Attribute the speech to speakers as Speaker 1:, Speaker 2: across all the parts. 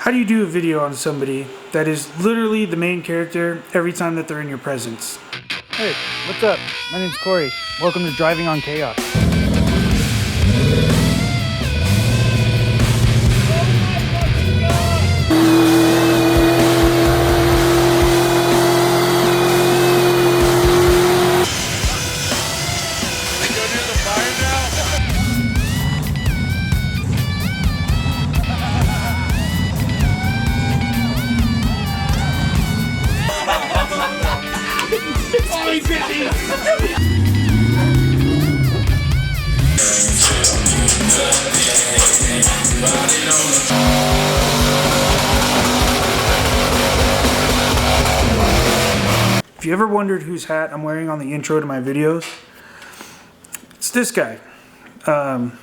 Speaker 1: How do you do a video on somebody that is literally the main character every time that they're in your presence?
Speaker 2: Hey, what's up? My name's Corey. Welcome to Driving on Chaos.
Speaker 1: If you ever wondered whose hat I'm wearing on the intro to my videos, it's this guy. I'm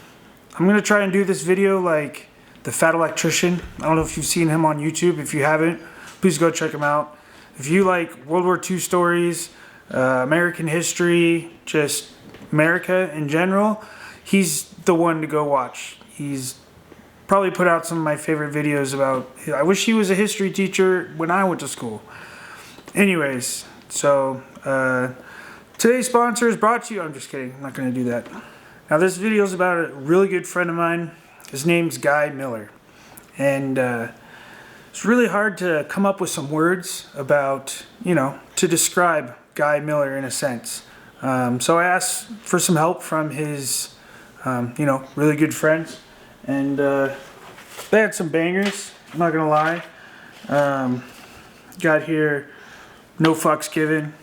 Speaker 1: going to try and do this video like the Fat Electrician. I don't know if you've seen him on YouTube. If you haven't, please go check him out. If you like World War II stories, American history, just America in general, he's the one to go watch. He's probably put out some of my favorite videos about, I wish he was a history teacher when I went to school. Anyways, so today's sponsor is brought to you, I'm just kidding, I'm not going to do that. Now this video is about a really good friend of mine. His name's Guy Miller. And it's really hard to come up with some words about, to describe Guy Miller in a sense. So I asked for some help from his, really good friends. And they had some bangers, I'm not gonna lie. Got here No Fucks Given,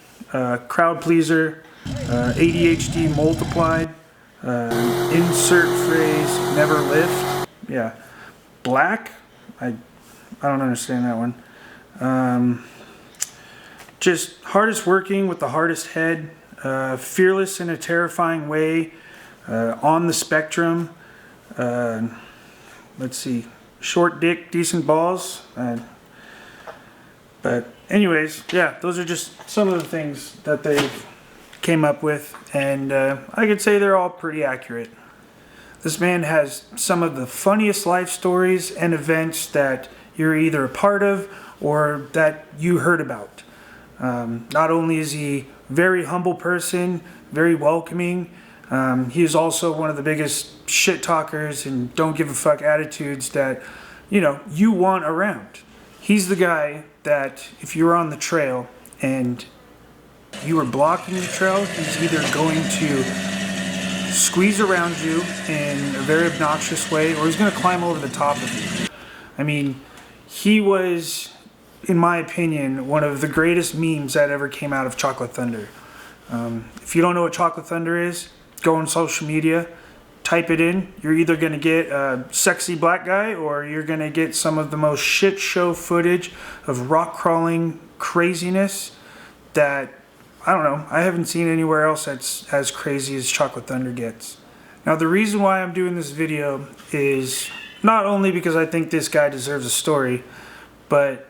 Speaker 1: Crowd Pleaser, ADHD Multiplied, Insert Phrase Never Lift, yeah, Black, I don't understand that one. Just Hardest Working with the Hardest Head, Fearless in a Terrifying Way, On the Spectrum, let's see, Short Dick, Decent Balls. But anyways, yeah, those are just some of the things that they came up with, and I could say they're all pretty accurate. This man has some of the funniest life stories and events that you're either a part of or that you heard about. Not only is he a very humble person, very welcoming, he is also one of the biggest shit talkers and don't give a fuck attitudes that, you want around. He's the guy that if you were on the trail and you were blocking the trail, he's either going to squeeze around you in a very obnoxious way or he's going to climb over the top of you. I mean, he was, in my opinion, one of the greatest memes that ever came out of Chocolate Thunder. If you don't know what Chocolate Thunder is, go on social media, type it in. You're either going to get a sexy black guy or you're going to get some of the most shit show footage of rock crawling craziness that, I don't know, I haven't seen anywhere else that's as crazy as Chocolate Thunder gets. Now the reason why I'm doing this video is not only because I think this guy deserves a story, but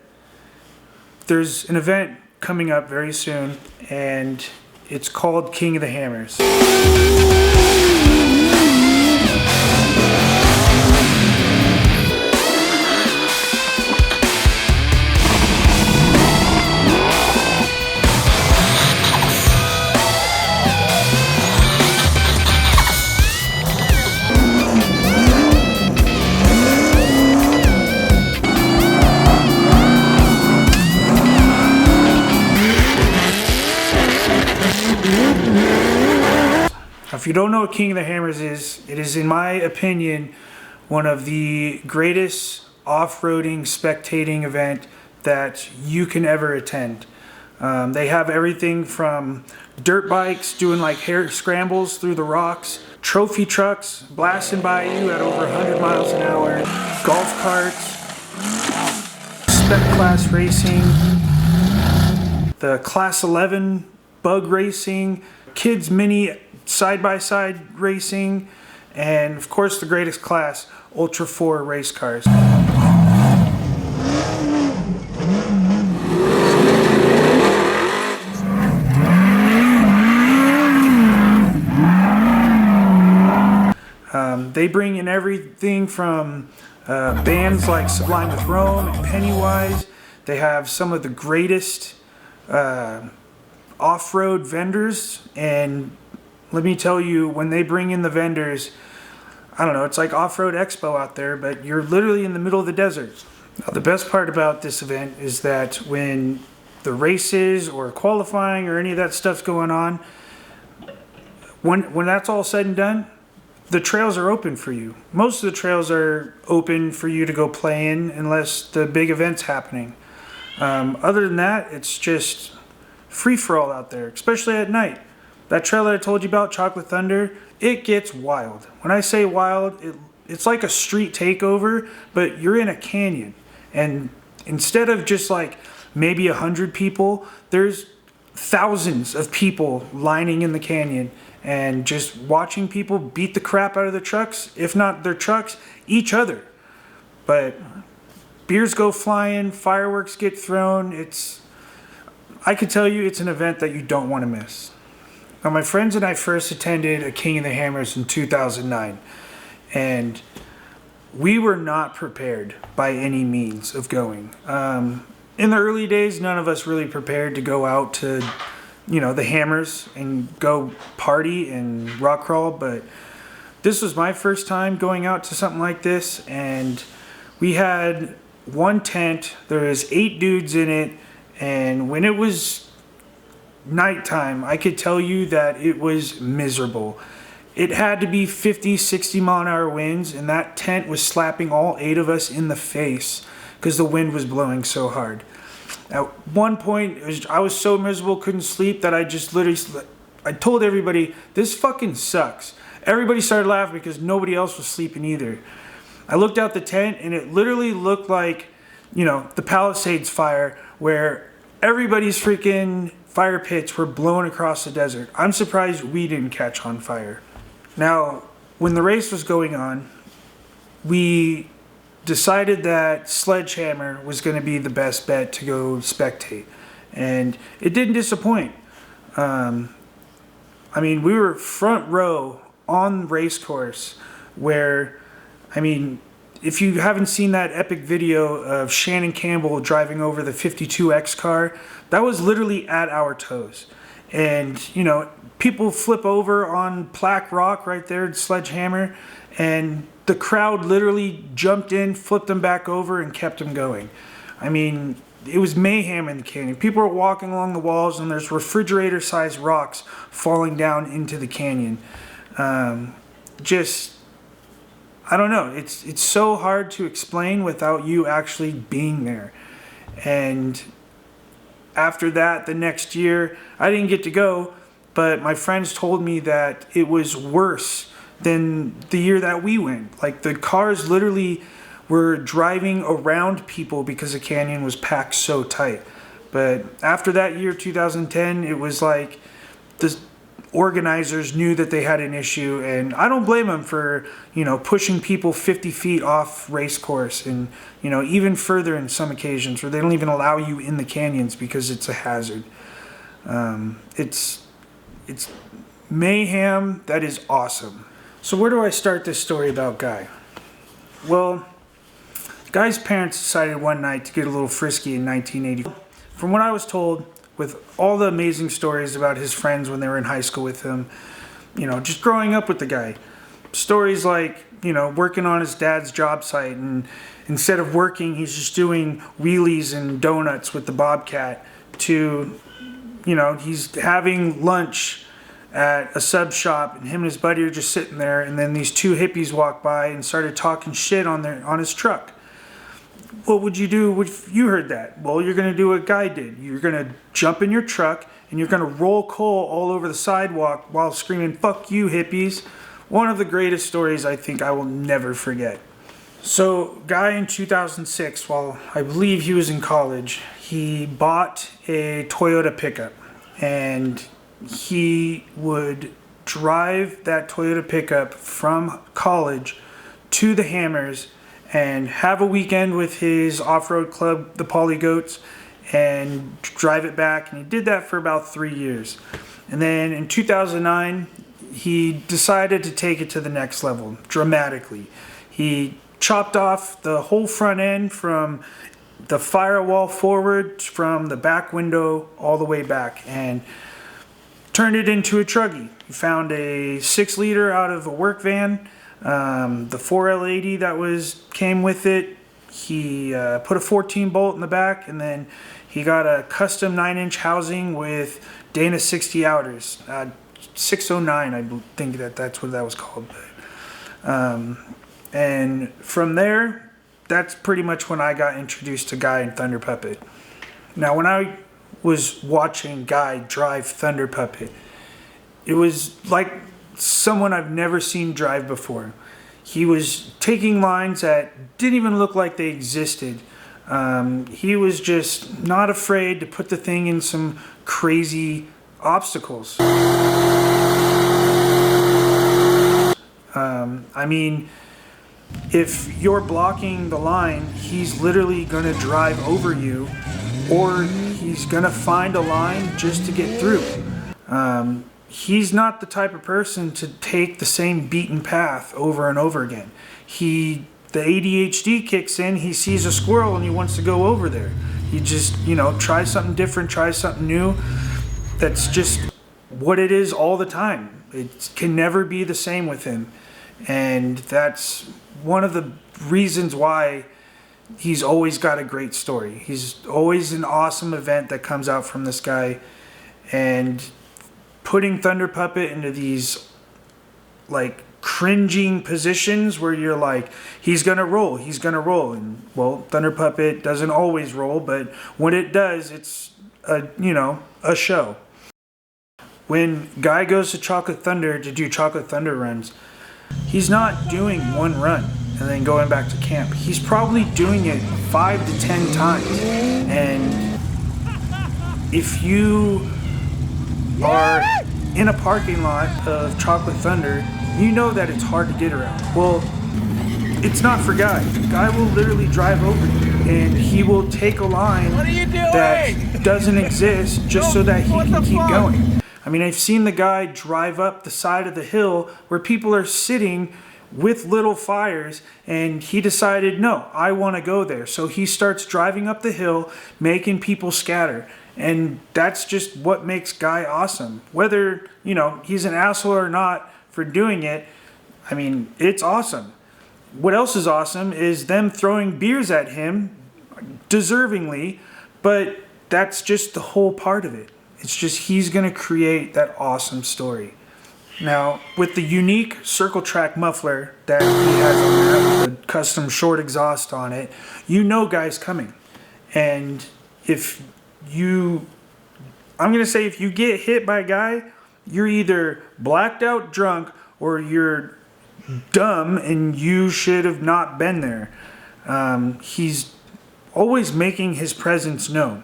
Speaker 1: there's an event coming up very soon and it's called King of the Hammers. If you don't know what King of the Hammers is, it is, in my opinion, one of the greatest off-roading spectating event that you can ever attend. They have everything from dirt bikes doing like hair scrambles through the rocks, trophy trucks blasting by you at over 100 miles an hour, golf carts, spec class racing, the class 11 bug racing, kids mini side-by-side racing, and of course the greatest class, Ultra 4 race cars. They bring in everything from Bands like Sublime with Rome and Pennywise. They have some of the greatest off-road vendors, and let me tell you, when they bring in the vendors, I don't know, it's like Off-Road Expo out there, but you're literally in the middle of the desert. Now, the best part about this event is that when the races or qualifying or any of that stuff's going on, when that's all said and done, the trails are open for you. Most of the trails are open for you to go play in unless the big event's happening. Other than that, it's just free-for-all out there, especially at night. That trail that I told you about, Chocolate Thunder, it gets wild. When I say wild, it's like a street takeover, but you're in a canyon. And instead of just like maybe 100 people, there's thousands of people lining in the canyon and just watching people beat the crap out of their trucks, if not their trucks, each other. But beers go flying, fireworks get thrown. I could tell you it's an event that you don't want to miss. Now, my friends and I first attended a King of the Hammers in 2009, and we were not prepared by any means of going. In the early days, none of us really prepared to go out to, the Hammers and go party and rock crawl, but this was my first time going out to something like this, and we had one tent. There was 8 dudes in it, and when it was nighttime, I could tell you that it was miserable. It had to be 50, 60 mile an hour winds, and that tent was slapping all 8 of us in the face because the wind was blowing so hard. At one point, I was so miserable, couldn't sleep, that I just literally, I told everybody, this fucking sucks. Everybody started laughing because nobody else was sleeping either. I looked out the tent, and it literally looked like, the Palisades fire, where everybody's freaking fire pits were blown across the desert. I'm surprised we didn't catch on fire. Now, when the race was going on, we decided that Sledgehammer was going to be the best bet to go spectate, and it didn't disappoint. We were front row on the race course where, if you haven't seen that epic video of Shannon Campbell driving over the 52X car, that was literally at our toes. And, people flip over on Plaque Rock right there at Sledgehammer, and the crowd literally jumped in, flipped them back over, and kept them going. It was mayhem in the canyon. People are walking along the walls, and there's refrigerator-sized rocks falling down into the canyon. I don't know. It's so hard to explain without you actually being there. And after that, the next year, I didn't get to go, but my friends told me that it was worse than the year that we went. Like, the cars literally were driving around people because the canyon was packed so tight. But after that year, 2010, it was like the organizers knew that they had an issue, and I don't blame them for, pushing people 50 feet off race course, and, even further in some occasions where they don't even allow you in the canyons because it's a hazard. It's mayhem that is awesome. So where do I start this story about Guy? Well, Guy's parents decided one night to get a little frisky in 1980. From what I was told, with all the amazing stories about his friends when they were in high school with him, just growing up with the guy. Stories like, working on his dad's job site, and instead of working, he's just doing wheelies and donuts with the Bobcat, to, he's having lunch at a sub shop, and him and his buddy are just sitting there, and then these 2 hippies walk by and started talking shit on his truck. What would you do if you heard that? Well, you're going to do what Guy did. You're going to jump in your truck, and you're going to roll coal all over the sidewalk while screaming, "Fuck you, hippies." One of the greatest stories I think I will never forget. So, Guy in 2006, while I believe he was in college, he bought a Toyota pickup, and he would drive that Toyota pickup from college to the Hammers and have a weekend with his off-road club, the Poly Goats, and drive it back. And he did that for about 3 years. And then in 2009, he decided to take it to the next level dramatically. He chopped off the whole front end from the firewall forward, from the back window all the way back, and turned it into a truggy. He found a 6-liter out of a work van, the 4L80 that came with it. He put a 14 bolt in the back, and then he got a custom 9-inch housing with Dana 60 outers, 609, I think that's what that was called. And from there, that's pretty much when I got introduced to Guy and Thunder Puppet. Now, when I was watching Guy drive Thunder Puppet, it was like someone I've never seen drive before. He was taking lines that didn't even look like they existed. He was just not afraid to put the thing in some crazy obstacles. I mean, if you're blocking the line, he's literally going to drive over you, or he's going to find a line just to get through. He's not the type of person to take the same beaten path over and over again. The ADHD kicks in, he sees a squirrel and he wants to go over there. He just, tries something different, tries something new. That's just what it is all the time. It can never be the same with him. And that's one of the reasons why he's always got a great story. He's always an awesome event that comes out from this guy. And putting Thunder Puppet into these like cringing positions where you're like, he's gonna roll, and well, Thunder Puppet doesn't always roll, but when it does, it's a show. When Guy goes to Chocolate Thunder to do Chocolate Thunder runs, he's not doing one run and then going back to camp. He's probably doing it 5 to 10 times. And if you are in a parking lot of Chocolate Thunder, you know that it's hard to get around. Well, it's not for Guy. Guy will literally drive over you, and he will take a line that doesn't exist just so that he can keep going. I mean, I've seen the guy drive up the side of the hill where people are sitting with little fires, and he decided, no, I want to go there. So he starts driving up the hill, making people scatter. And that's just what makes Guy awesome. Whether, he's an asshole or not for doing it, I mean, it's awesome. What else is awesome is them throwing beers at him, deservingly, but that's just the whole part of it. It's just he's going to create that awesome story. Now, with the unique circle track muffler that he has on there with the custom short exhaust on it, Guy's coming. And I'm going to say if you get hit by a Guy, you're either blacked out drunk or you're dumb and you should have not been there. He's always making his presence known.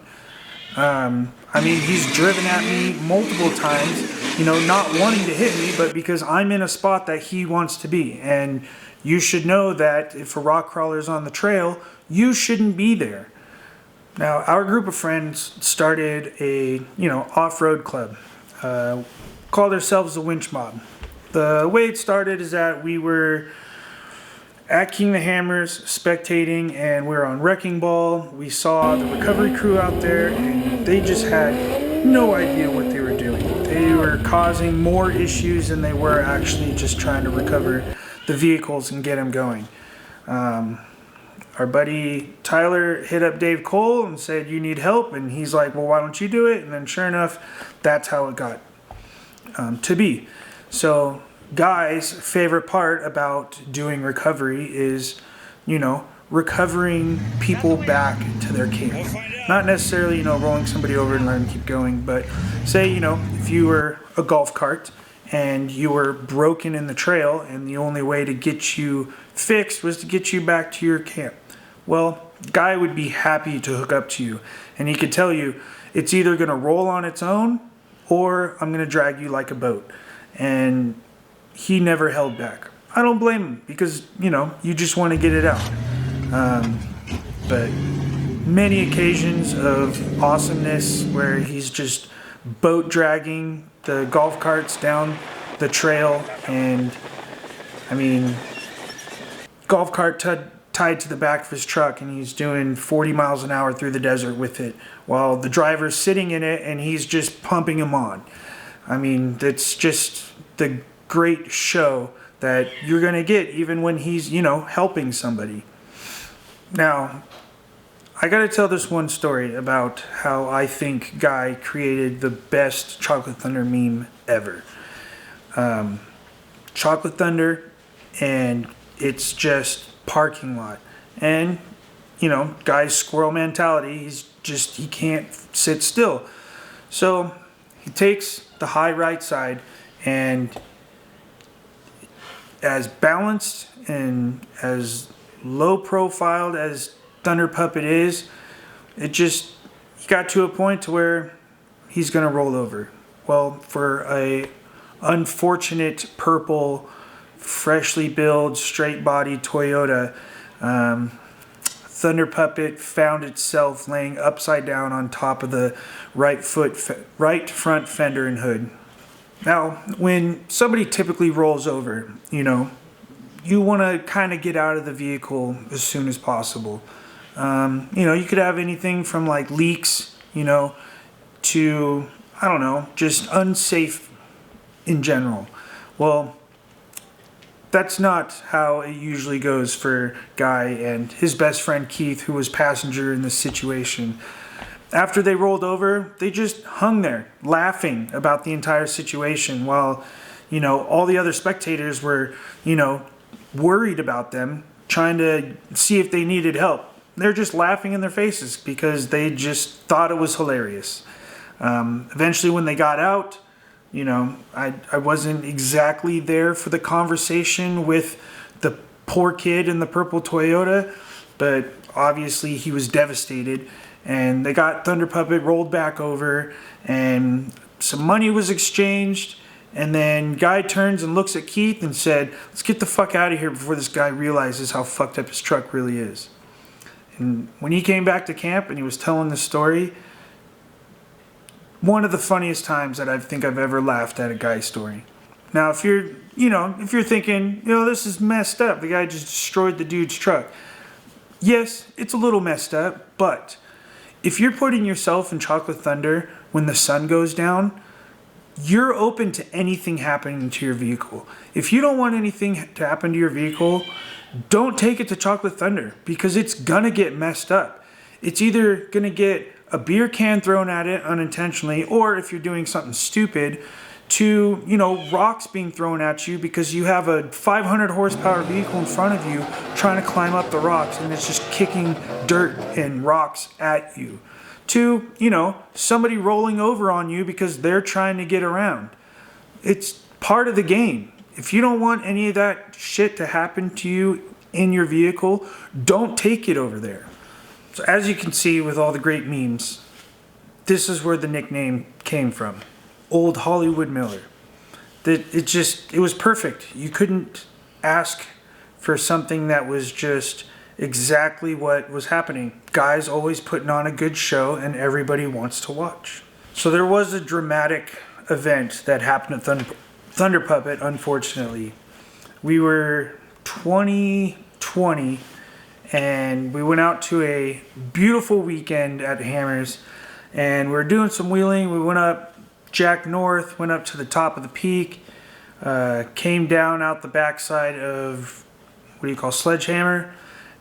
Speaker 1: He's driven at me multiple times, not wanting to hit me, but because I'm in a spot that he wants to be. And you should know that if a rock crawler's on the trail, you shouldn't be there. Now, our group of friends started a, off-road club, called ourselves the Winch Mob. The way it started is that we were at King the Hammers spectating, and we were on Wrecking Ball. We saw the recovery crew out there, and they just had no idea what they were doing. They were causing more issues than they were actually just trying to recover the vehicles and get them going. Our buddy Tyler hit up Dave Cole and said, you need help? And he's like, well, why don't you do it? And then sure enough, that's how it got to be. So Guy's favorite part about doing recovery is, recovering people back to their camp. Not necessarily, rolling somebody over and letting them keep going, but say, if you were a golf cart and you were broken in the trail and the only way to get you fixed was to get you back to your camp. Well, Guy would be happy to hook up to you, and he could tell you it's either going to roll on its own or I'm going to drag you like a boat. And he never held back. I don't blame him because, you just want to get it out. But many occasions of awesomeness where he's just boat dragging the golf carts down the trail, and golf cart tied to the back of his truck, and he's doing 40 miles an hour through the desert with it while the driver's sitting in it and he's just pumping him on. I mean, it's just the great show that you're going to get even when he's, helping somebody. Now, I got to tell this one story about how I think Guy created the best Chocolate Thunder meme ever. Chocolate Thunder, and it's just parking lot. And, Guy's squirrel mentality, he can't sit still. So he takes the high right side, and as balanced and as low profiled as Thunder Puppet is, he got to a point to where he's going to roll over. Well, for a unfortunate purple, freshly built, straight-bodied Toyota, Thunder Puppet found itself laying upside down on top of the right front fender and hood. Now, when somebody typically rolls over, you want to kind of get out of the vehicle as soon as possible. You could have anything from like leaks, to, I don't know, just unsafe in general. Well, that's not how it usually goes for Guy and his best friend Keith, who was passenger in this situation. After they rolled over, they just hung there laughing about the entire situation while, all the other spectators were, worried about them, trying to see if they needed help. They're just laughing in their faces because they just thought it was hilarious. Eventually when they got out, I wasn't exactly there for the conversation with the poor kid in the purple Toyota, but obviously he was devastated. And they got Thunder Puppet rolled back over, and some money was exchanged. And then Guy turns and looks at Keith and said, "Let's get the fuck out of here before this guy realizes how fucked up his truck really is." And when he came back to camp and he was telling the story, one of the funniest times that I think I've ever laughed at a Guy story. Now, if you're thinking, this is messed up, the guy just destroyed the dude's truck. Yes, it's a little messed up, but if you're putting yourself in Chocolate Thunder when the sun goes down, you're open to anything happening to your vehicle. If you don't want anything to happen to your vehicle, don't take it to Chocolate Thunder because it's gonna get messed up. It's either gonna get a beer can thrown at it unintentionally, or if you're doing something stupid, to, rocks being thrown at you because you have a 500 horsepower vehicle in front of you trying to climb up the rocks and it's just kicking dirt and rocks at you. To, somebody rolling over on you because they're trying to get around. It's part of the game. If you don't want any of that shit to happen to you in your vehicle, don't take it over there. So as you can see with all the great memes, this is where the nickname came from. Old Hollywood Miller. It was perfect. You couldn't ask for something that was just exactly what was happening. Guy's always putting on a good show and everybody wants to watch. So there was a dramatic event that happened at Thunder Puppet, unfortunately. We were 2020 and we went out to a beautiful weekend at Hammers and we were doing some wheeling. We went up Jack North, went up to the top of the peak, came down out the backside of, Sledgehammer,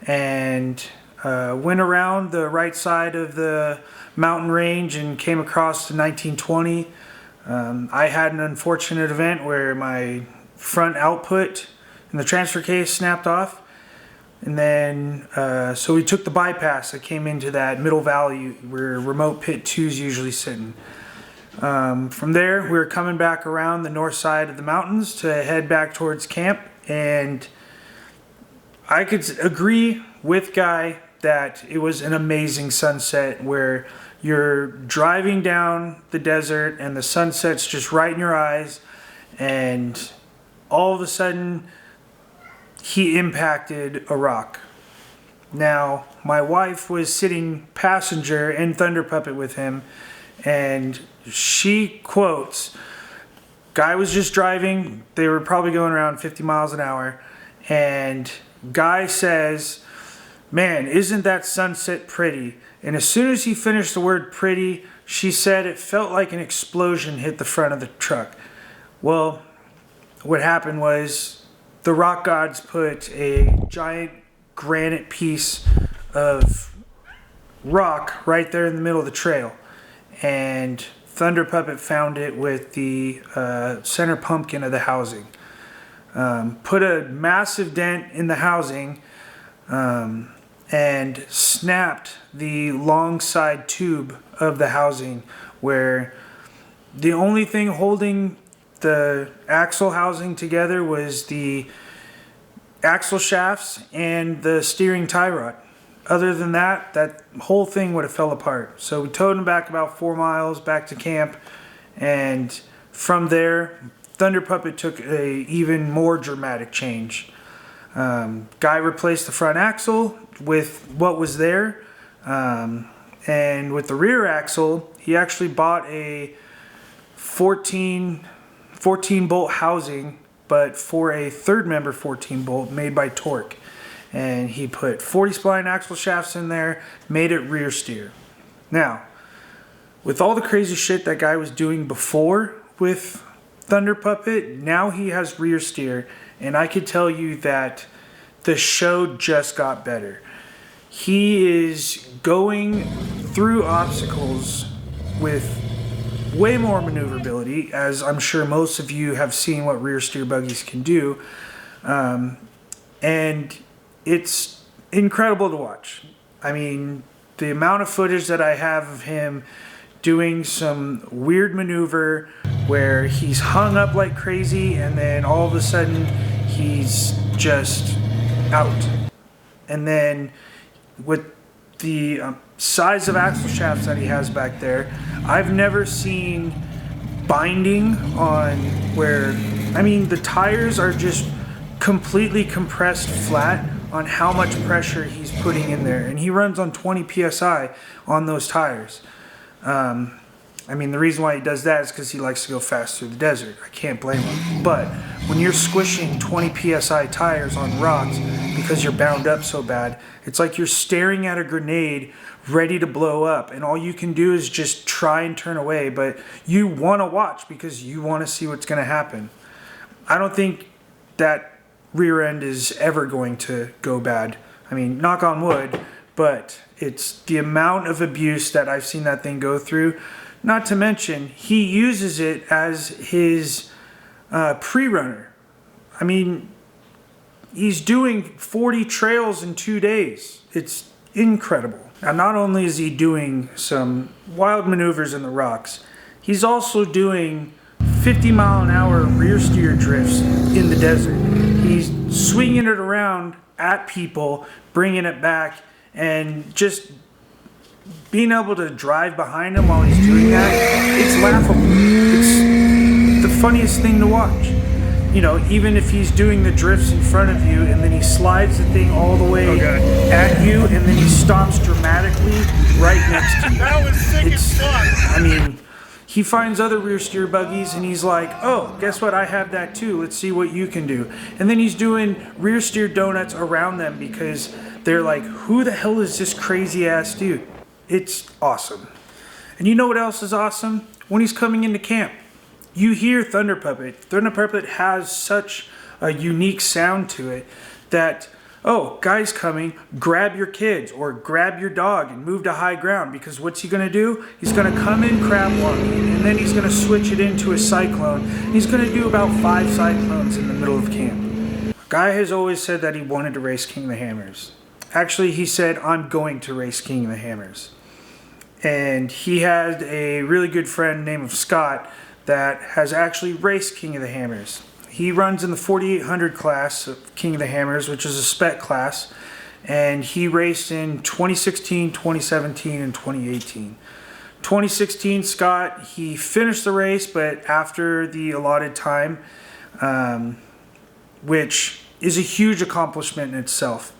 Speaker 1: and went around the right side of the mountain range and came across to 1920. I had an unfortunate event where my front output in the transfer case snapped off. And then, so we took the bypass that came into that middle valley where remote pit 2 is usually sitting. From there, we were coming back around the north side of the mountains to head back towards camp, and I could agree with Guy that it was an amazing sunset where you're driving down the desert and the sunset's just right in your eyes, and all of a sudden he impacted a rock. Now, my wife was sitting passenger in Thunder Puppet with him, and she quotes, Guy was just driving, they were probably going around 50 miles an hour, and Guy says, "Man, isn't that sunset pretty?" And as soon as he finished the word pretty, she said it felt like an explosion hit the front of the truck. Well, what happened was the rock gods put a giant granite piece of rock right there in the middle of the trail. And Thunder Puppet found it with the center pumpkin of the housing. Put a massive dent in the housing and snapped the long side tube of the housing, where the only thing holding the axle housing together was the axle shafts and the steering tie rod. Other than that, that whole thing would have fell apart. So we towed him back about 4 miles back to camp, and from there, Thunder Puppet took a even more dramatic change. Guy replaced the front axle with what was there, and with the rear axle, he actually bought a 14 bolt housing, but for a third member 14 bolt made by Torque. And he put 40 spline axle shafts in there, made it rear steer. Now, with all the crazy shit that guy was doing before with Thunder Puppet, now he has rear steer, and I could tell you that the show just got better. He is going through obstacles with way more maneuverability, as I'm sure most of you have seen what rear steer buggies can do. And it's incredible to watch. I mean, the amount of footage that I have of him doing some weird maneuver where he's hung up like crazy and then all of a sudden he's just out. And then with the size of axle shafts that he has back there, I've never seen binding on where, I mean, the tires are just completely compressed flat on how much pressure he's putting in there. And he runs on 20 PSI on those tires. I mean, the reason why he does that is because he likes to go fast through the desert. I can't blame him. But when you're squishing 20 PSI tires on rocks because you're bound up so bad, it's like you're staring at a grenade ready to blow up. And all you can do is just try and turn away. But you want to watch because you want to see what's going to happen. I don't think that rear end is ever going to go bad. I mean, knock on wood, but it's the amount of abuse that I've seen that thing go through. Not to mention, he uses it as his pre-runner. I mean, he's doing 40 trails in 2 days. It's incredible. Now, not only is he doing some wild maneuvers in the rocks, he's also doing 50-mile-an-hour rear steer drifts in the desert. He's swinging it around at people, bringing it back, and just being able to drive behind him while he's doing that, it's laughable. It's the funniest thing to watch. You know, even if he's doing the drifts in front of you and then he slides the thing all the way at you and then he stops dramatically right next to you.
Speaker 3: That was sick as fuck.
Speaker 1: I mean, he finds other rear steer buggies and he's like, oh, guess what? I have that too. Let's see what you can do. And then he's doing rear steer donuts around them because they're like, who the hell is this crazy ass dude? It's awesome. And you know what else is awesome? When he's coming into camp, you hear Thunder Puppet. Thunder Puppet has such a unique sound to it that, oh, guy's coming, grab your kids or grab your dog and move to high ground, because what's he going to do? He's going to come in crab walking and then he's going to switch it into a cyclone. He's going to do about 5 cyclones in the middle of camp. Guy has always said that he wanted to race King of the Hammers. Actually, he said, I'm going to race King of the Hammers. And he had a really good friend named Scott that has actually raced King of the Hammers. He runs in the 4800 class of King of the Hammers, which is a spec class. And he raced in 2016, 2017, and 2018. 2016, Scott, he finished the race, but after the allotted time, which is a huge accomplishment in itself.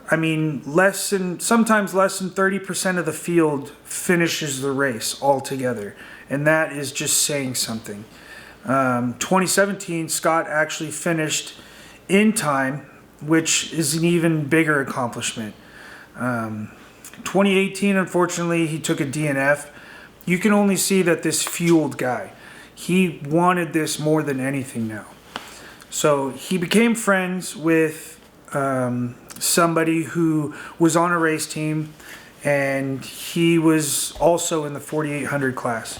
Speaker 1: I mean, sometimes less than 30% of the field finishes the race altogether. And that is just saying something. 2017, Scott actually finished in time which is an even bigger accomplishment. 2018, unfortunately, he took a DNF. You can only see that this fueled guy. He wanted this more than anything now. So he became friends with somebody who was on a race team, and he was also in the 4800 class.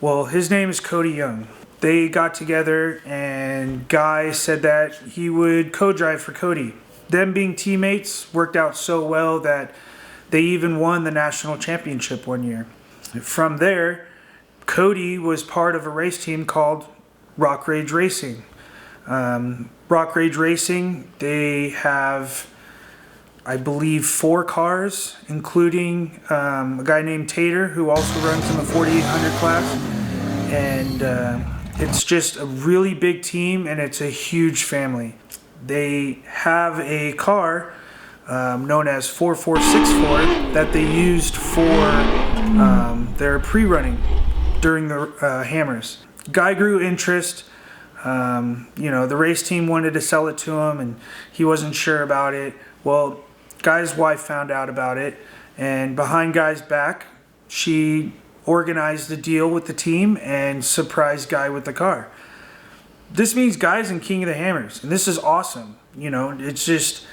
Speaker 1: Well, his name is Cody Young. They got together, and Guy said that he would co-drive for Cody. Them being teammates worked out so well that they even won the national championship one year. From there, Cody was part of a race team called Rock Rage Racing. Rock Rage Racing, they have, I believe, 4 cars, including a guy named Tater, who also runs in the 4800 class. And it's just a really big team, and it's a huge family. They have a car known as 4464 that they used for their pre-running during the Hammers. Guy grew interest. The race team wanted to sell it to him, and he wasn't sure about it. Well, Guy's wife found out about it, and behind Guy's back, she organized a deal with the team and surprised Guy with the car. This means Guy's in King of the Hammers, and this is awesome. It's just,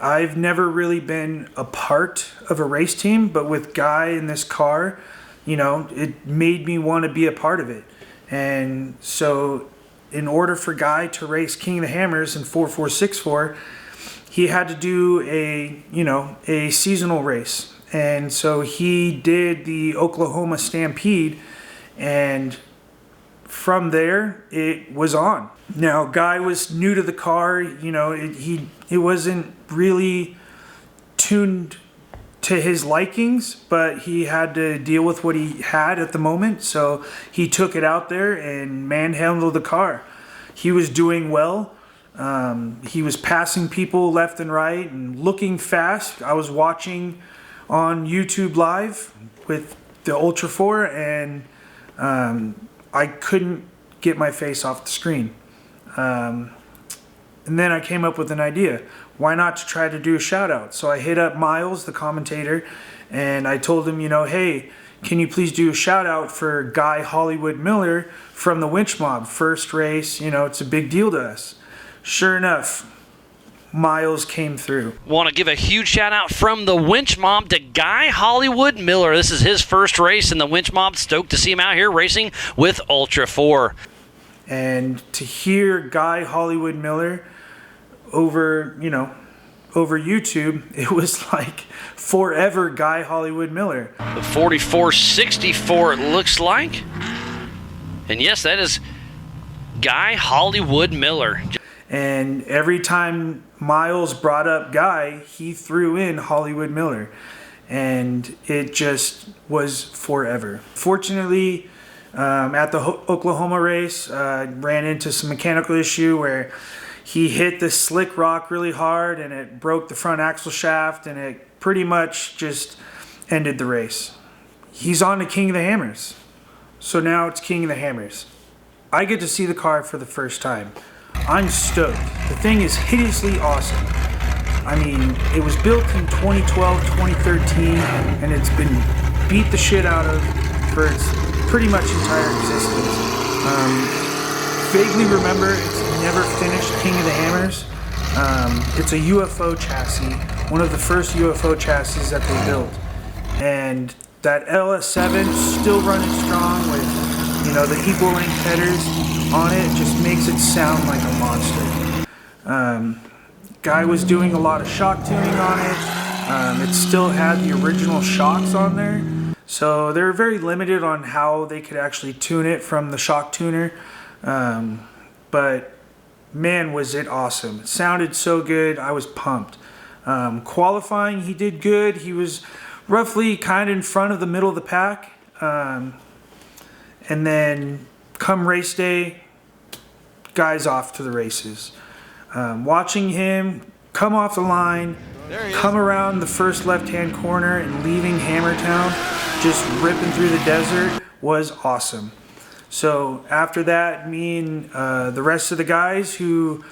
Speaker 1: I've never really been a part of a race team, but with Guy in this car, it made me want to be a part of it. And so in order for Guy to race King of the Hammers in 4464, he had to do a seasonal race. And so he did the Oklahoma Stampede, and from there it was on. Now, Guy was new to the car. It wasn't really tuned to his likings, but he had to deal with what he had at the moment. So he took it out there and manhandled the car. He was doing well. He was passing people left and right and looking fast. I was watching on YouTube Live with the Ultra 4, and I couldn't get my face off the screen. And then I came up with an idea. Why not to try to do a shout out? So I hit up Miles, the commentator, and I told him, hey, can you please do a shout out for Guy Hollywood Miller from the Winch Mob? First race, it's a big deal to us. Sure enough, Miles came through.
Speaker 3: Want to give a huge shout out from the Winch Mob to Guy Hollywood Miller. This is his first race in the Winch Mob. Stoked to see him out here racing with Ultra 4.
Speaker 1: And to hear Guy Hollywood Miller over YouTube, it was like forever Guy Hollywood Miller.
Speaker 3: The 4464 it looks like. And yes, that is Guy Hollywood Miller.
Speaker 1: And every time Miles brought up Guy, he threw in Hollywood Miller. And it just was forever. Fortunately, at the Oklahoma race, ran into some mechanical issue where he hit the slick rock really hard and it broke the front axle shaft, and it pretty much just ended the race. He's on to King of the Hammers. So now it's King of the Hammers. I get to see the car for the first time. I'm stoked. The thing is hideously awesome. I mean, it was built in 2012, 2013, and it's been beat the shit out of for its pretty much entire existence. Vaguely remember, it's never finished King of the Hammers. It's a UFO chassis, one of the first UFO chassis that they built. And that LS7 still running strong with, the equal length headers on it, just makes it sound like a monster. Guy was doing a lot of shock tuning on it. It still had the original shocks on there. So they were very limited on how they could actually tune it from the shock tuner. But man, was it awesome. It sounded so good. I was pumped. Qualifying, he did good. He was roughly kind of in front of the middle of the pack. And then come race day, Guy's off to the races. Watching him come off the line, come around the first left-hand corner and leaving Hammertown, just ripping through the desert, was awesome. So after that, me and the rest of the guys who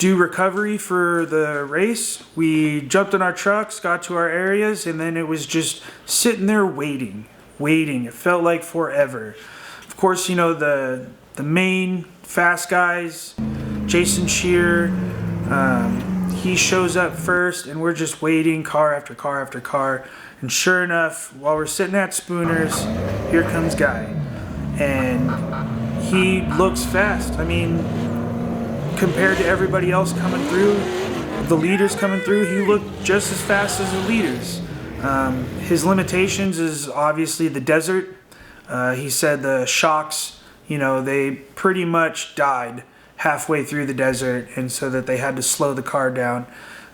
Speaker 1: do recovery for the race. We jumped in our trucks, got to our areas, and then it was just sitting there waiting. It felt like forever. Of course, you know, the main fast guys, Jason Shear, he shows up first, and we're just waiting, car after car after car. And sure enough, while we're sitting at Spooner's, here comes Guy. And he looks fast. I mean, compared to everybody else coming through, the leaders coming through, he looked just as fast as the leaders. His limitations is obviously the desert. He said the shocks, you know, they pretty much died halfway through the desert, and so that they had to slow the car down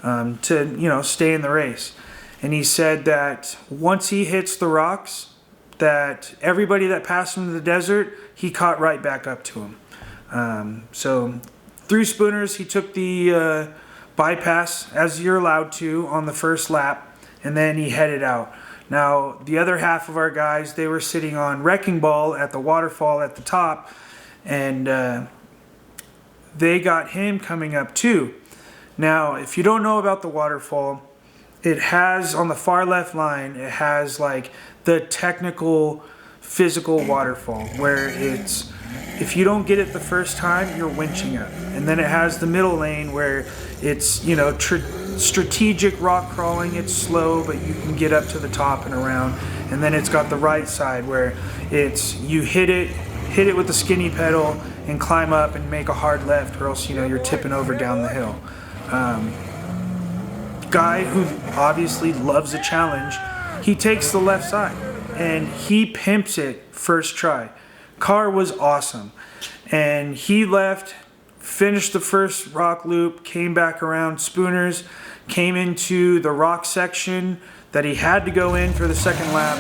Speaker 1: to, you know, stay in the race. And he said that once he hits the rocks, that everybody that passed him in the desert, he caught right back up to him. So through Spooner's, he took the bypass, as you're allowed to, on the first lap, and then he headed out. Now, the other half of our guys, they were sitting on Wrecking Ball at the waterfall at the top, and they got him coming up too. Now, if you don't know about the waterfall, it has, on the far left line, it has like the technical physical waterfall where it's, if you don't get it the first time, you're winching up. And then it has the middle lane where it's, you know, strategic rock crawling. It's slow, but you can get up to the top and around. And then it's got the right side where it's, you hit it with the skinny pedal and climb up and make a hard left, or else, you know, you're tipping over down the hill. Guy, who obviously loves a challenge, he takes the left side and he pimps it first try. Car was awesome, and he left, finished the first rock loop, came back around Spooner's, came into the rock section that he had to go in for the second lap,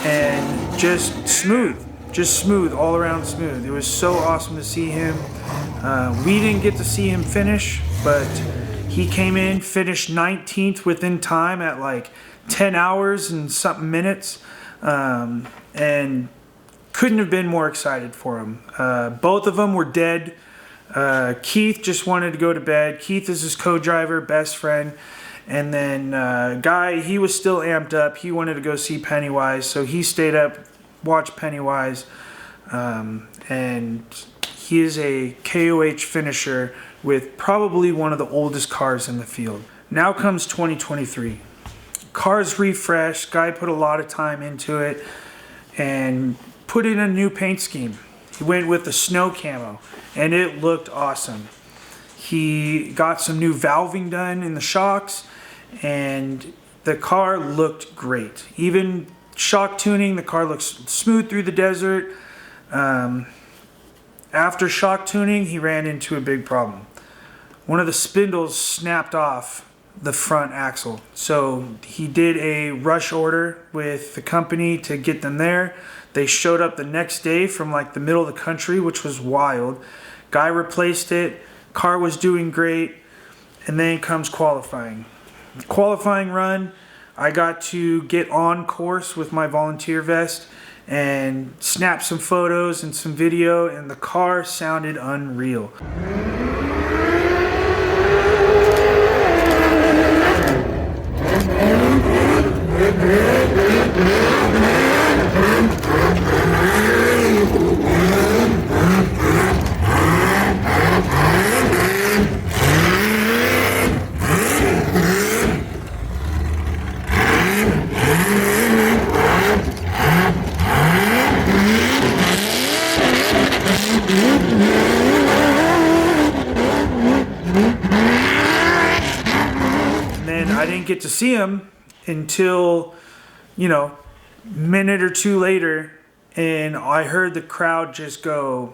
Speaker 1: and just smooth, all around smooth. It was so awesome to see him. We didn't get to see him finish, but he came in, finished 19th within time at like 10 hours and something minutes, and couldn't have been more excited for him. Both of them were dead. Keith just wanted to go to bed. Keith is his co-driver, best friend. And then Guy, he was still amped up. He wanted to go see Pennywise, so he stayed up, watched Pennywise. And he is a KOH finisher with probably one of the oldest cars in the field. Now comes 2023. Car's refreshed. Guy put a lot of time into it and put in a new paint scheme. He went with the snow camo, and it looked awesome. He got some new valving done in the shocks, and the car looked great. Even shock tuning, the car looks smooth through the desert. After shock tuning, he ran into a big problem. One of the spindles snapped off the front axle. So he did a rush order with the company to get them there. They showed up the next day from like the middle of the country, which was wild. Guy replaced it. Car was doing great. And then comes qualifying. Qualifying run, I got to get on course with my volunteer vest and snap some photos and some video, and the car sounded unreal. I didn't get to see him until, you know, minute or two later, and I heard the crowd just go,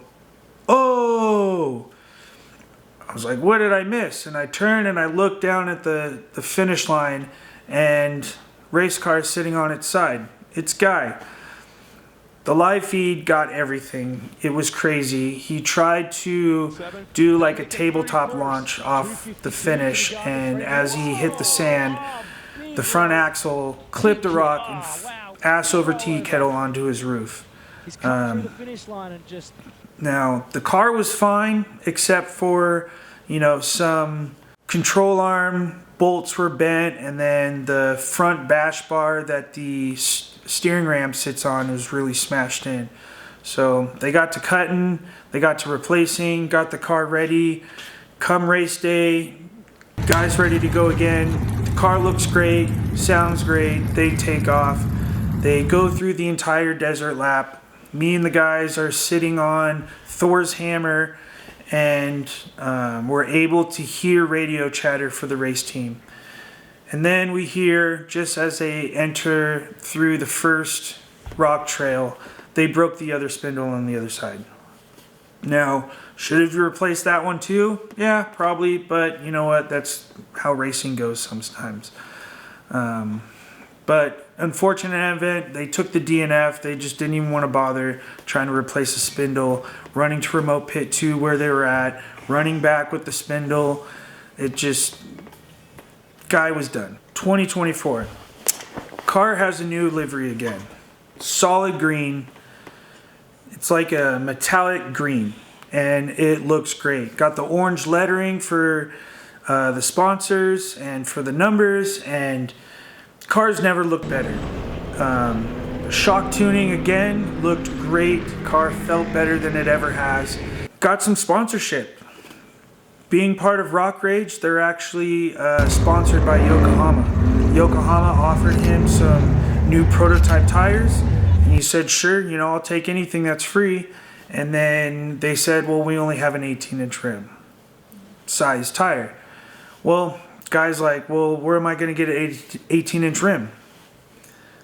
Speaker 1: "Oh!" I was like, what did I miss? And I turned and I looked down at the finish line, and race car is sitting on its side. It's Guy. The live feed got everything. It was crazy. He tried to do like a tabletop launch off the finish, and as he hit the sand, the front axle clipped a rock and ass over tea kettle onto his roof. Now, the car was fine, except for You know, some control arm bolts were bent, and then the front bash bar that the steering ram sits on was really smashed in. So they got to cutting, they got to replacing, got the car ready. Come race day, guys ready to go again. The car looks great, sounds great. They take off. They go through the entire desert lap. Me and the guys are sitting on Thor's hammer, and we're able to hear radio chatter for the race team. And then we hear, just as they enter through the first rock trail, they broke the other spindle on the other side. Now, should have you replaced that one too? Yeah, probably, but you know what? That's how racing goes sometimes. But unfortunate event, they took the DNF. They just didn't even want to bother trying to replace the spindle, running to remote pit 2 where they were at, running back with the spindle. It just, guy was done. 2024. Car has a new livery again. Solid green. It's like a metallic green, and it looks great. Got the orange lettering for the sponsors and for the numbers, and cars never looked better. Shock tuning again looked great. Car felt better than it ever has. Got some sponsorship. Being part of Rock Rage, they're actually sponsored by Yokohama. Yokohama offered him some new prototype tires, and he said, sure, you know, I'll take anything that's free. And then they said, well, we only have an 18-inch rim size tire. Well, guy's like, well, where am I going to get an 18-inch rim?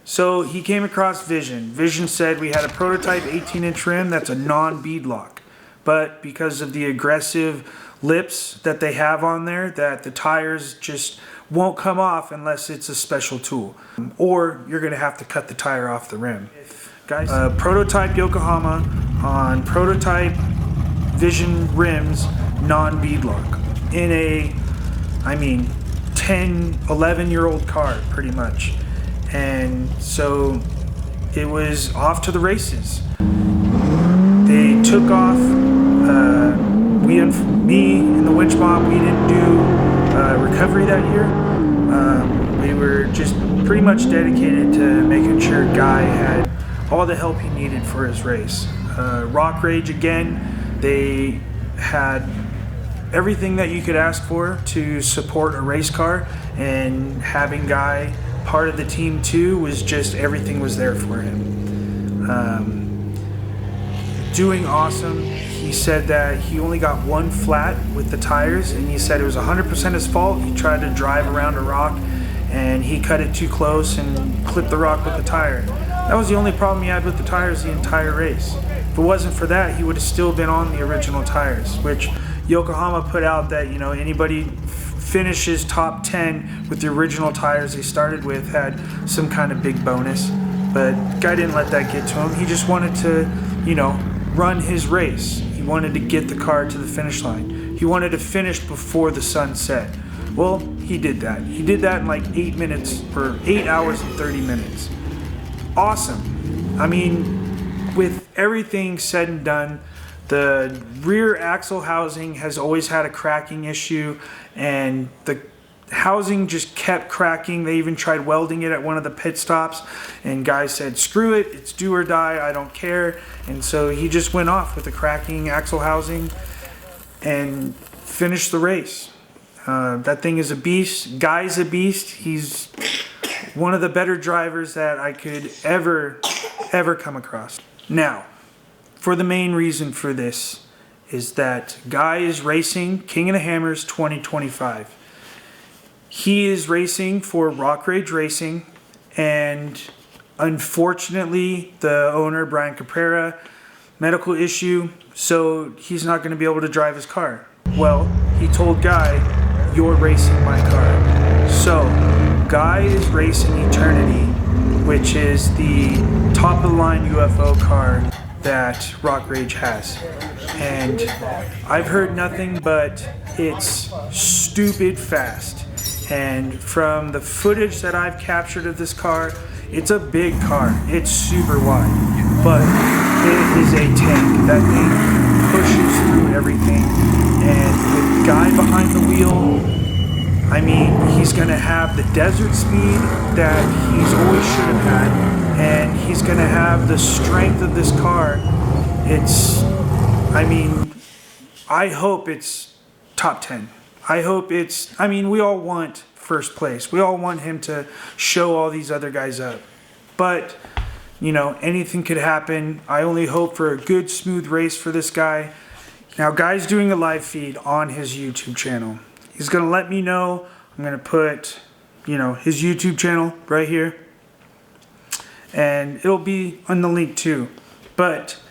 Speaker 1: So he came across Vision. Vision said we had a prototype 18-inch rim that's a non-beadlock. But because of the aggressive lips that they have on there, that the tires just won't come off unless it's a special tool. Or you're going to have to cut the tire off the rim. Guys, prototype Yokohama on prototype Vision rims, non-beadlock. In a, 10, 11-year-old car, pretty much. And so it was off to the races. They took off. Me and the Winch Mob, we didn't do recovery that year. We were just pretty much dedicated to making sure Guy had all the help he needed for his race. Rock Rage again, they had everything that you could ask for to support a race car, and having Guy part of the team too was just, everything was there for him. Doing awesome. He said that he only got one flat with the tires, and he said it was 100% his fault. He tried to drive around a rock and he cut it too close and clipped the rock with the tire. That was the only problem he had with the tires the entire race. If it wasn't for that, he would have still been on the original tires, which Yokohama put out that, you know, anybody finishes top 10 with the original tires they started with had some kind of big bonus. But Guy didn't let that get to him. He just wanted to, you know, run his race. He wanted to get the car to the finish line. He wanted to finish before the sun set. Well, he did that. He did that in like 8 minutes, or 8 hours and 30 minutes. Awesome. I mean, with everything said and done, the rear axle housing has always had a cracking issue, and the housing just kept cracking. They even tried welding it at one of the pit stops, and Guy said, screw it, it's do or die, I don't care. And so he just went off with the cracking axle housing and finished the race. That thing is a beast. Guy's a beast. He's one of the better drivers that I could ever come across. Now, for the main reason for this is that Guy is racing King of the Hammers 2025. He is racing for Rock Rage Racing, and unfortunately the owner, Brian Caprera, medical issue, so he's not going to be able to drive his car. Well, he told Guy, you're racing my car. So Guy is racing Eternity, which is the top of the line UFO car that Rock Rage has. And I've heard nothing but it's stupid fast. And from the footage that I've captured of this car, it's a big car. It's super wide, but it is a tank. That thing pushes through everything. And with guy behind the wheel. I mean, he's going to have the desert speed that he's always should have had, and he's going to have the strength of this car. I hope it's top 10. We all want first place. We all want him to show all these other guys up. But, anything could happen. I only hope for a good, smooth race for this guy. Now, Guy's doing a live feed on his YouTube channel. He's going to let me know. I'm going to put, his YouTube channel right here. And it'll be on the link too. But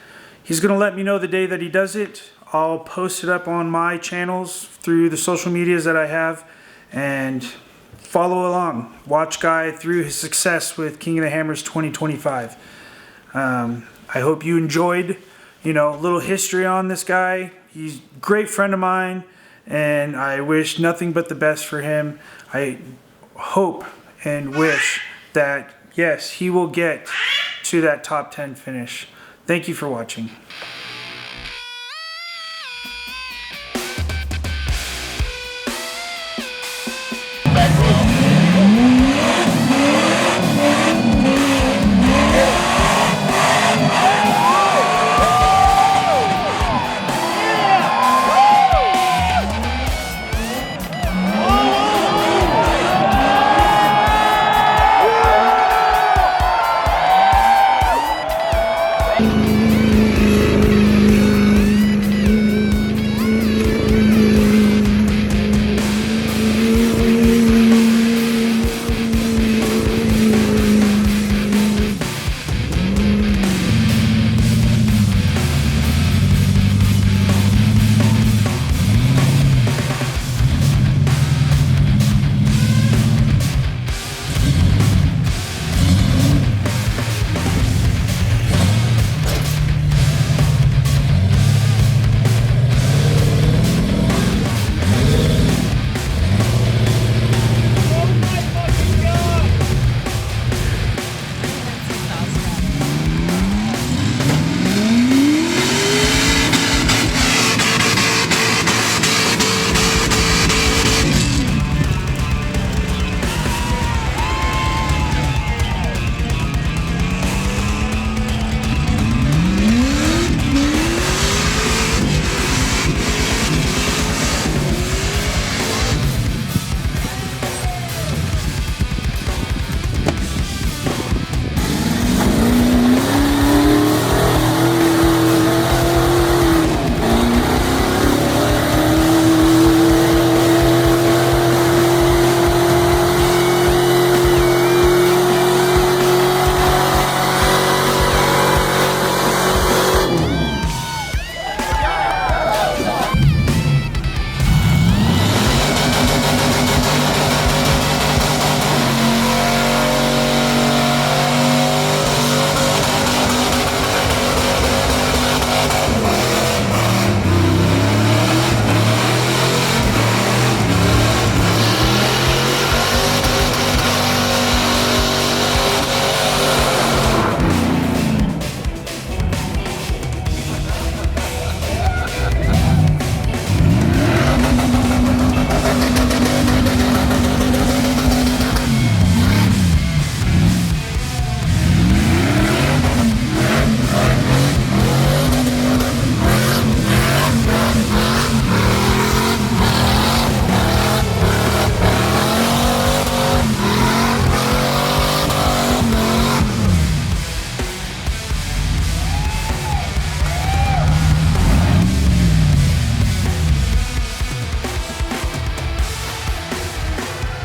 Speaker 1: he's going to let me know the day that he does it. I'll post it up on my channels through the social medias that I have. And follow along. Watch Guy through his success with King of the Hammers 2025. I hope you enjoyed, a little history on this guy. He's a great friend of mine. And I wish nothing but the best for him. I hope and wish that, yes, he will get to that top 10 finish. Thank you for watching.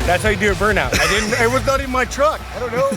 Speaker 4: That's how you do a burnout. It was not in my truck. I don't know.